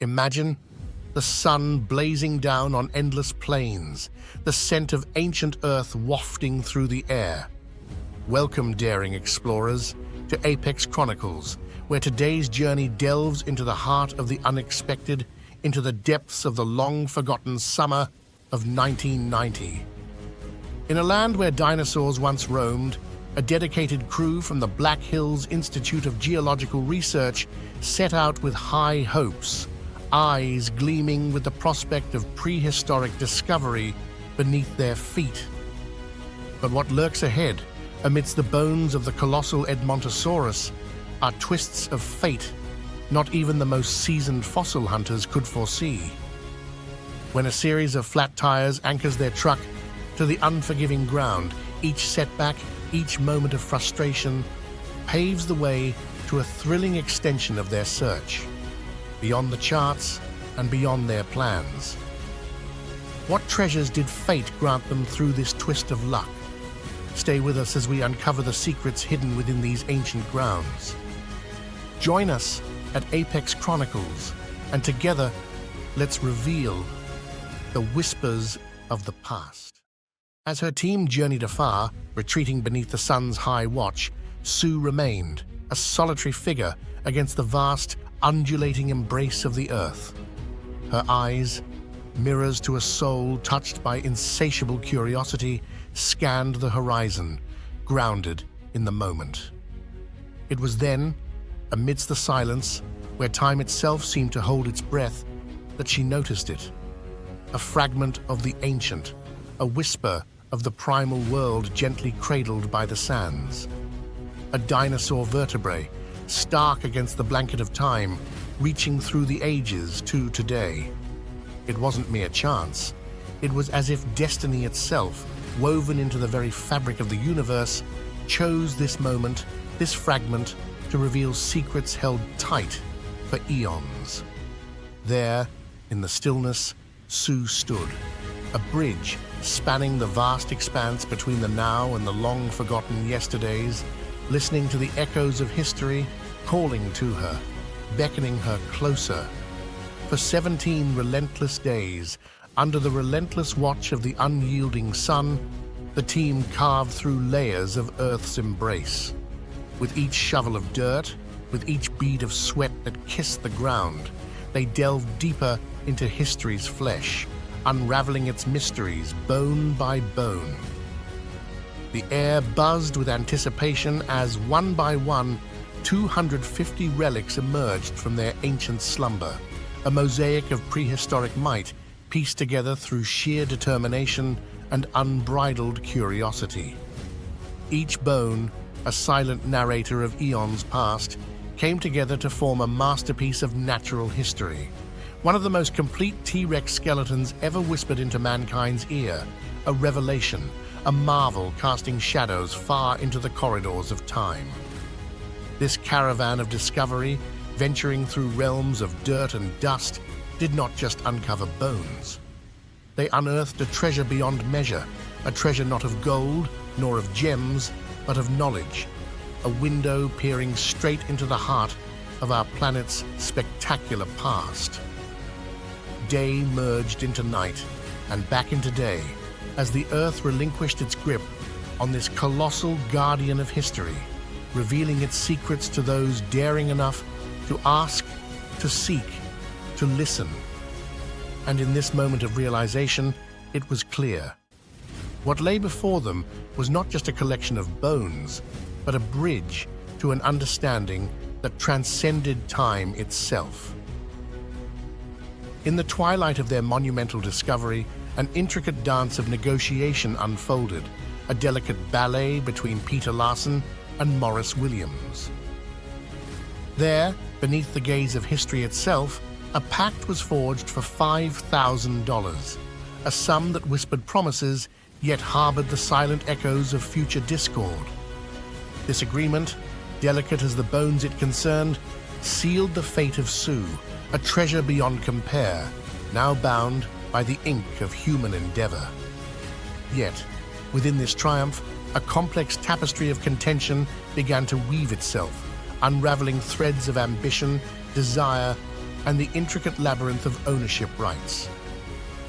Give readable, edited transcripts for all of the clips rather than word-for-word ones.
Imagine the sun blazing down on endless plains, the scent of ancient earth wafting through the air. Welcome, daring explorers, to Apex Chronicles, where today's journey delves into the heart of the unexpected, into the depths of the long-forgotten summer of 1990. In a land where dinosaurs once roamed, a dedicated crew from the Black Hills Institute of Geological Research set out with high hopes, eyes gleaming with the prospect of prehistoric discovery beneath their feet. But what lurks ahead, amidst the bones of the colossal Edmontosaurus, are twists of fate not even the most seasoned fossil hunters could foresee. When a series of flat tires anchors their truck to the unforgiving ground, each setback, each moment of frustration, paves the way to a thrilling extension of their search, beyond the charts and beyond their plans. What treasures did fate grant them through this twist of luck? Stay with us as we uncover the secrets hidden within these ancient grounds. Join us at Apex Chronicles, and together, let's reveal the whispers of the past. As her team journeyed afar, retreating beneath the sun's high watch, Sue remained, a solitary figure against the vast, undulating embrace of the earth. Her eyes, mirrors to a soul touched by insatiable curiosity, scanned the horizon, grounded in the moment. It was then, amidst the silence, where time itself seemed to hold its breath, that she noticed it. A fragment of the ancient, a whisper of the primal world gently cradled by the sands. A dinosaur vertebrae, stark against the blanket of time, reaching through the ages to today. It wasn't mere chance. It was as if destiny itself, woven into the very fabric of the universe, chose this moment, this fragment, to reveal secrets held tight for eons. There, in the stillness, Sue stood, a bridge spanning the vast expanse between the now and the long-forgotten yesterdays, listening to the echoes of history calling to her, beckoning her closer. For 17 relentless days, under the relentless watch of the unyielding sun, the team carved through layers of Earth's embrace. With each shovel of dirt, with each bead of sweat that kissed the ground, they delved deeper into history's flesh, unraveling its mysteries bone by bone. The air buzzed with anticipation as, one by one, 250 relics emerged from their ancient slumber, a mosaic of prehistoric might pieced together through sheer determination and unbridled curiosity. Each bone, a silent narrator of eons past, came together to form a masterpiece of natural history. One of the most complete T-Rex skeletons ever whispered into mankind's ear, a revelation, a marvel casting shadows far into the corridors of time. This caravan of discovery, venturing through realms of dirt and dust, did not just uncover bones. They unearthed a treasure beyond measure, a treasure not of gold nor of gems, but of knowledge, a window peering straight into the heart of our planet's spectacular past. Day merged into night and back into day as the Earth relinquished its grip on this colossal guardian of history, revealing its secrets to those daring enough to ask, to seek, to listen. And in this moment of realization, it was clear. What lay before them was not just a collection of bones, but a bridge to an understanding that transcended time itself. In the twilight of their monumental discovery, an intricate dance of negotiation unfolded, a delicate ballet between Peter Larson and Morris Williams. There, beneath the gaze of history itself, a pact was forged for $5,000, a sum that whispered promises, yet harbored the silent echoes of future discord. This agreement, delicate as the bones it concerned, sealed the fate of Sue, a treasure beyond compare, now bound by the ink of human endeavor. Yet, within this triumph, a complex tapestry of contention began to weave itself, unraveling threads of ambition, desire, and the intricate labyrinth of ownership rights.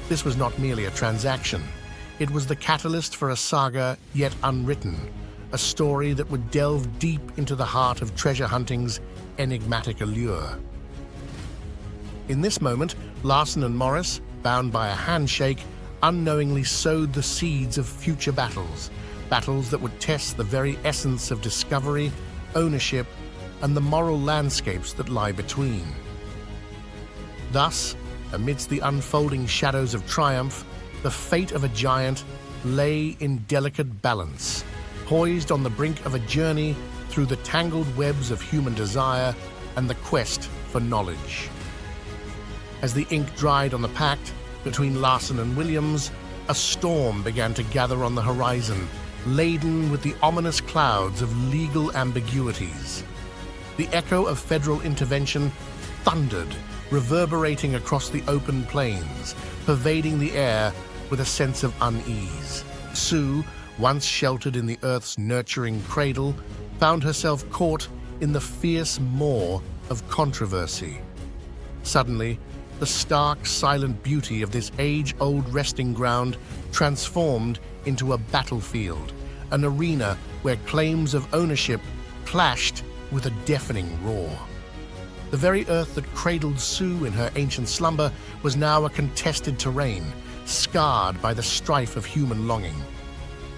This was not merely a transaction. It was the catalyst for a saga yet unwritten, a story that would delve deep into the heart of treasure hunting's enigmatic allure. In this moment, Larson and Morris, bound by a handshake, unknowingly sowed the seeds of future battles that would test the very essence of discovery, ownership, and the moral landscapes that lie between. Thus, amidst the unfolding shadows of triumph, the fate of a giant lay in delicate balance, poised on the brink of a journey through the tangled webs of human desire and the quest for knowledge. As the ink dried on the pact between Larson and Williams, a storm began to gather on the horizon, laden with the ominous clouds of legal ambiguities. The echo of federal intervention thundered, reverberating across the open plains, pervading the air with a sense of unease. Sue, once sheltered in the Earth's nurturing cradle, found herself caught in the fierce maw of controversy. Suddenly, the stark, silent beauty of this age-old resting ground transformed into a battlefield, an arena where claims of ownership clashed with a deafening roar. The very earth that cradled Sue in her ancient slumber was now a contested terrain, scarred by the strife of human longing.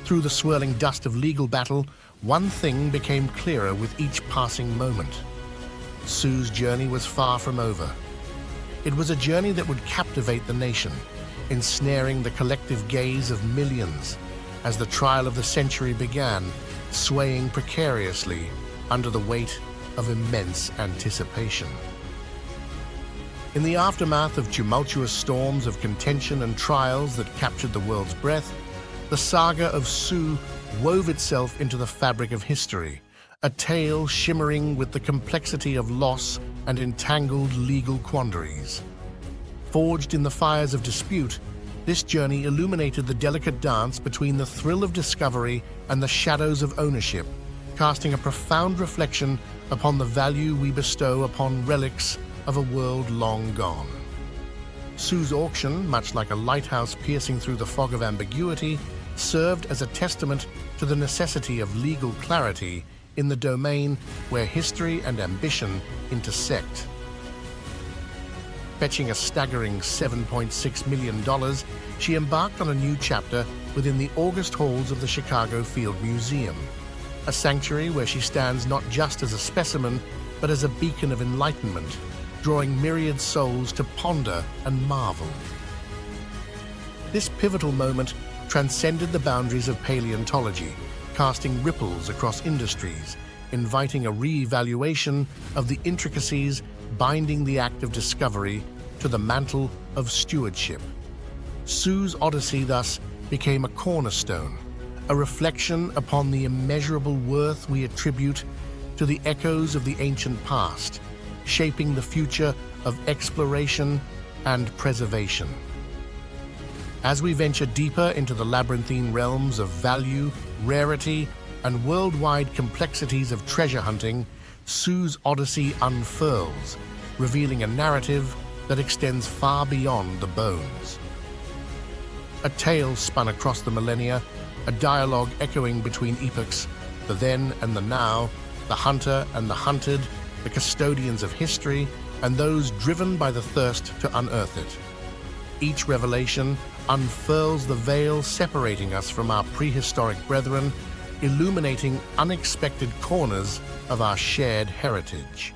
Through the swirling dust of legal battle, one thing became clearer with each passing moment. Sue's journey was far from over. It was a journey that would captivate the nation, ensnaring the collective gaze of millions as the trial of the century began, swaying precariously under the weight of immense anticipation. In the aftermath of tumultuous storms of contention and trials that captured the world's breath, the saga of Sue wove itself into the fabric of history, a tale shimmering with the complexity of loss and entangled legal quandaries. Forged in the fires of dispute, this journey illuminated the delicate dance between the thrill of discovery and the shadows of ownership, casting a profound reflection upon the value we bestow upon relics of a world long gone. Sue's auction, much like a lighthouse piercing through the fog of ambiguity, served as a testament to the necessity of legal clarity in the domain where history and ambition intersect. Fetching a staggering $7.6 million, she embarked on a new chapter within the august halls of the Chicago Field Museum, a sanctuary where she stands not just as a specimen, but as a beacon of enlightenment, drawing myriad souls to ponder and marvel. This pivotal moment transcended the boundaries of paleontology, casting ripples across industries, inviting a re-evaluation of the intricacies binding the act of discovery to the mantle of stewardship. Sue's odyssey thus became a cornerstone, a reflection upon the immeasurable worth we attribute to the echoes of the ancient past, shaping the future of exploration and preservation. As we venture deeper into the labyrinthine realms of value, rarity, and worldwide complexities of treasure hunting, Sue's odyssey unfurls, revealing a narrative that extends far beyond the bones. A tale spun across the millennia, a dialogue echoing between epochs, the then and the now, the hunter and the hunted, the custodians of history, and those driven by the thirst to unearth it. Each revelation unfurls the veil separating us from our prehistoric brethren, illuminating unexpected corners of our shared heritage.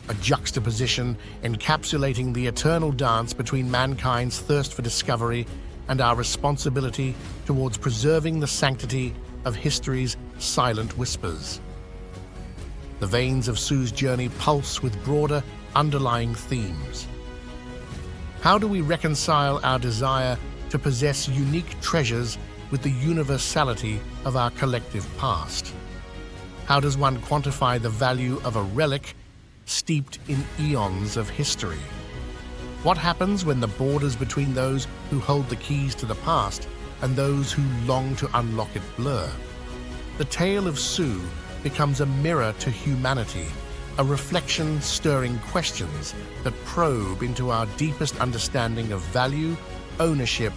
A juxtaposition encapsulating the eternal dance between mankind's thirst for discovery and our responsibility towards preserving the sanctity of history's silent whispers. The veins of Sue's journey pulse with broader, underlying themes. How do we reconcile our desire to possess unique treasures with the universality of our collective past? How does one quantify the value of a relic steeped in eons of history? What happens when the borders between those who hold the keys to the past and those who long to unlock it blur? The tale of Sue becomes a mirror to humanity, a reflection stirring questions that probe into our deepest understanding of value, ownership,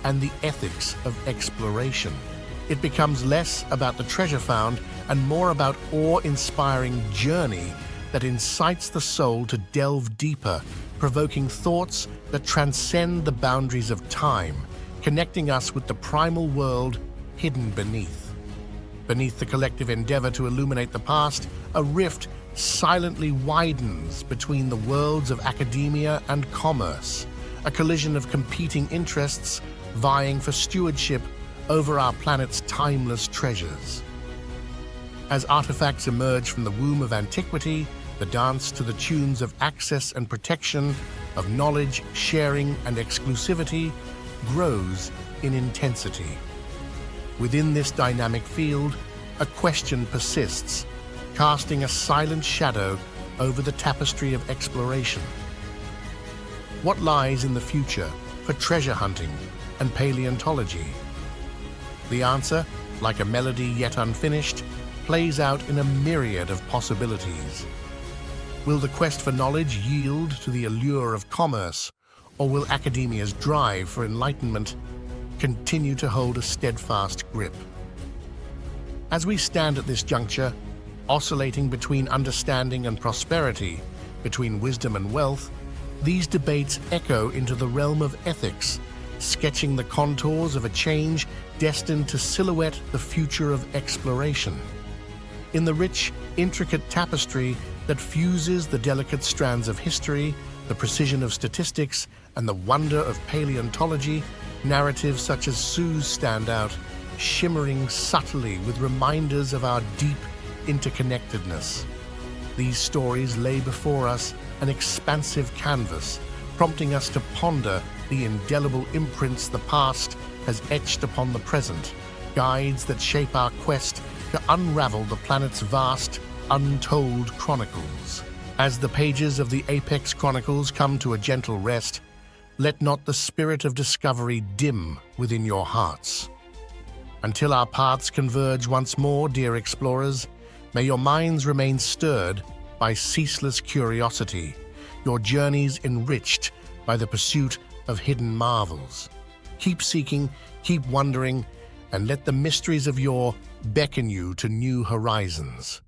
and the ethics of exploration. It becomes less about the treasure found and more about awe-inspiring journey that incites the soul to delve deeper, provoking thoughts that transcend the boundaries of time, connecting us with the primal world hidden beneath. Beneath the collective endeavor to illuminate the past, a rift silently widens between the worlds of academia and commerce, a collision of competing interests vying for stewardship over our planet's timeless treasures. As artifacts emerge from the womb of antiquity, the dance to the tunes of access and protection, of knowledge, sharing, and exclusivity grows in intensity. Within this dynamic field, a question persists, casting a silent shadow over the tapestry of exploration. What lies in the future for treasure hunting and paleontology? The answer, like a melody yet unfinished, plays out in a myriad of possibilities. Will the quest for knowledge yield to the allure of commerce, or will academia's drive for enlightenment continue to hold a steadfast grip? As we stand at this juncture, oscillating between understanding and prosperity, between wisdom and wealth, these debates echo into the realm of ethics, sketching the contours of a change destined to silhouette the future of exploration. In the rich, intricate tapestry that fuses the delicate strands of history, the precision of statistics, and the wonder of paleontology, narratives such as Sue's stand out, shimmering subtly with reminders of our deep interconnectedness. These stories lay before us an expansive canvas, prompting us to ponder the indelible imprints the past has etched upon the present, guides that shape our quest to unravel the planet's vast, untold chronicles. As the pages of the Apex Chronicles come to a gentle rest, let not the spirit of discovery dim within your hearts. Until our paths converge once more, dear explorers, may your minds remain stirred by ceaseless curiosity, your journeys enriched by the pursuit of hidden marvels. Keep seeking, keep wondering, and let the mysteries of yore beckon you to new horizons.